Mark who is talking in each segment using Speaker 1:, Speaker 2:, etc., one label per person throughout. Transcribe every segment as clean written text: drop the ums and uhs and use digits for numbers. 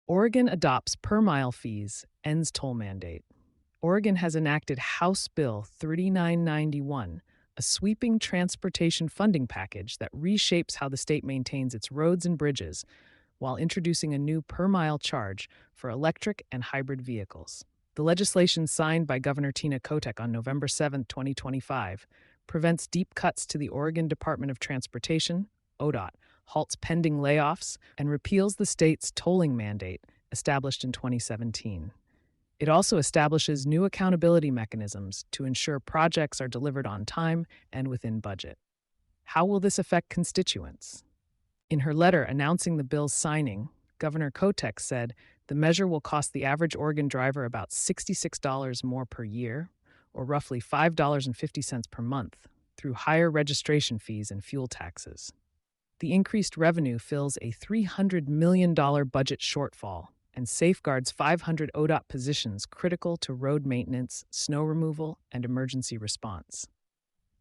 Speaker 1: Oregon adopts per-mile fees, ends toll mandate. Oregon has enacted House Bill 3991, a sweeping transportation funding package that reshapes how the state maintains its roads and bridges while introducing a new per-mile charge for electric and hybrid vehicles. The legislation signed by Governor Tina Kotek on November 7, 2025, prevents deep cuts to the Oregon Department of Transportation, ODOT, halts pending layoffs, and repeals the state's tolling mandate established in 2017. It also establishes new accountability mechanisms to ensure projects are delivered on time and within budget. How will this affect constituents? In her letter announcing the bill's signing, Governor Kotek said the measure will cost the average Oregon driver about $66 more per year, or roughly $5.50 per month, through higher registration fees and fuel taxes. The increased revenue fills a $300 million budget shortfall and safeguards 500 ODOT positions critical to road maintenance, snow removal, and emergency response.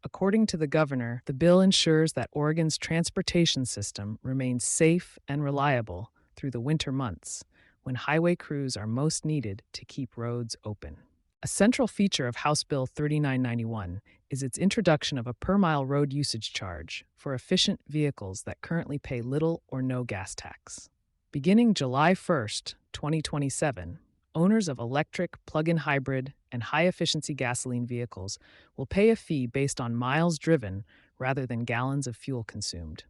Speaker 1: According to the governor, the bill ensures that Oregon's transportation system remains safe and reliable through the winter months, when highway crews are most needed to keep roads open. A central feature of House Bill 3991 is its introduction of a per-mile road usage charge for efficient vehicles that currently pay little or no gas tax. Beginning July 1, 2027, owners of electric, plug-in hybrid, and high-efficiency gasoline vehicles will pay a fee based on miles driven rather than gallons of fuel consumed.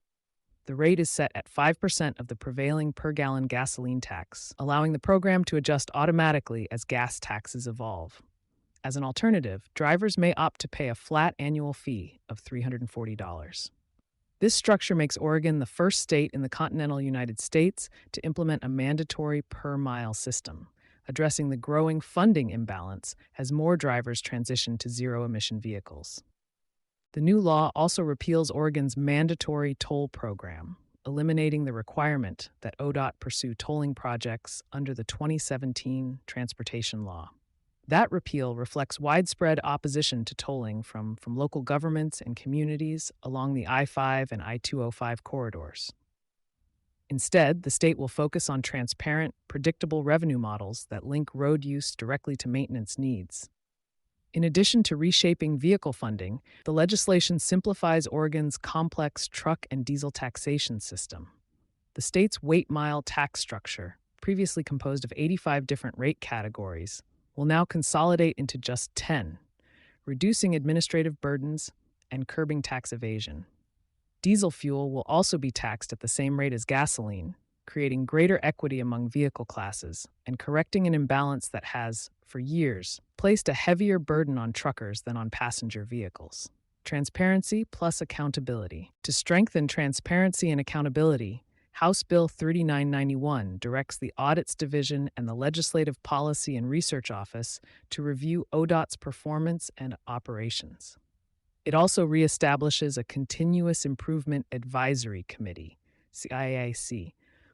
Speaker 1: The rate is set at 5% of the prevailing per-gallon gasoline tax, allowing the program to adjust automatically as gas taxes evolve. As an alternative, drivers may opt to pay a flat annual fee of $340. This structure makes Oregon the first state in the continental United States to implement a mandatory per-mile system, addressing the growing funding imbalance as more drivers transition to zero-emission vehicles. The new law also repeals Oregon's mandatory toll program, eliminating the requirement that ODOT pursue tolling projects under the 2017 transportation law. That repeal reflects widespread opposition to tolling from local governments and communities along the I-5 and I-205 corridors. Instead, the state will focus on transparent, predictable revenue models that link road use directly to maintenance needs. In addition to reshaping vehicle funding, the legislation simplifies Oregon's complex truck and diesel taxation system. The state's weight-mile tax structure, previously composed of 85 different rate categories, will now consolidate into just 10, reducing administrative burdens and curbing tax evasion. Diesel fuel will also be taxed at the same rate as gasoline, creating greater equity among vehicle classes and correcting an imbalance that has, for years, placed a heavier burden on truckers than on passenger vehicles. Transparency plus accountability. To strengthen transparency and accountability, House Bill 3991 directs the Audits Division and the Legislative Policy and Research Office to review ODOT's performance and operations. It also reestablishes a Continuous Improvement Advisory Committee, CIAC,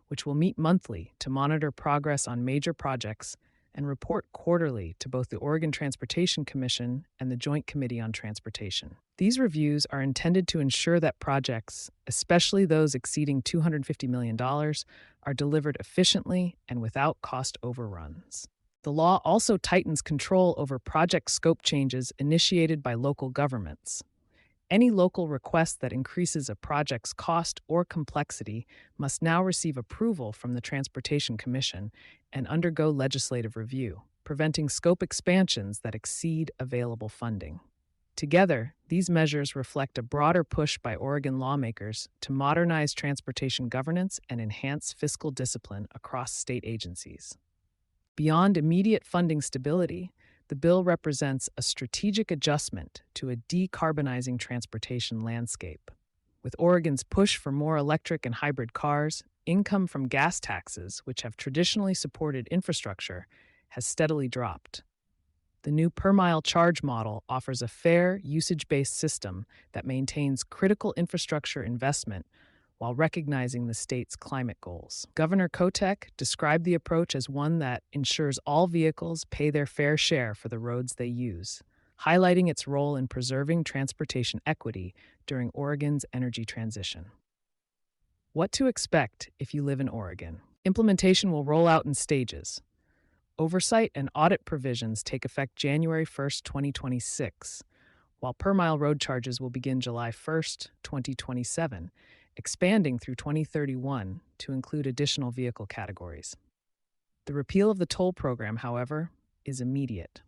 Speaker 1: which will meet monthly to monitor progress on major projects and report quarterly to both the Oregon Transportation Commission and the Joint Committee on Transportation. These reviews are intended to ensure that projects, especially those exceeding $250 million, are delivered efficiently and without cost overruns. The law also tightens control over project scope changes initiated by local governments. Any local request that increases a project's cost or complexity must now receive approval from the Transportation Commission and undergo legislative review, preventing scope expansions that exceed available funding. Together, these measures reflect a broader push by Oregon lawmakers to modernize transportation governance and enhance fiscal discipline across state agencies. Beyond immediate funding stability, the bill represents a strategic adjustment to a decarbonizing transportation landscape. With Oregon's push for more electric and hybrid cars, income from gas taxes, which have traditionally supported infrastructure, has steadily dropped. The new per-mile charge model offers a fair, usage-based system that maintains critical infrastructure investment while recognizing the state's climate goals. Governor Kotek described the approach as one that ensures all vehicles pay their fair share for the roads they use, highlighting its role in preserving transportation equity during Oregon's energy transition. What to expect if you live in Oregon? Implementation will roll out in stages. Oversight and audit provisions take effect January 1st, 2026, while per-mile road charges will begin July 1st, 2027, expanding through 2031 to include additional vehicle categories. The repeal of the toll program, however, is immediate.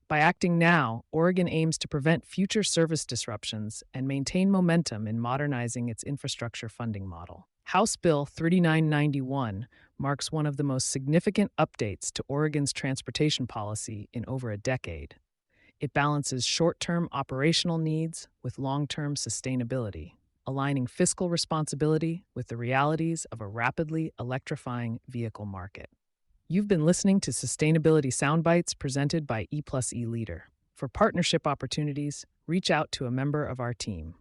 Speaker 1: By acting now, Oregon aims to prevent future service disruptions and maintain momentum in modernizing its infrastructure funding model. House Bill 3991 marks one of the most significant updates to Oregon's transportation policy in over a decade. It balances short-term operational needs with long-term sustainability, aligning fiscal responsibility with the realities of a rapidly electrifying vehicle market. You've been listening to Sustainability Soundbites presented by E+E Leader. For partnership opportunities, reach out to a member of our team.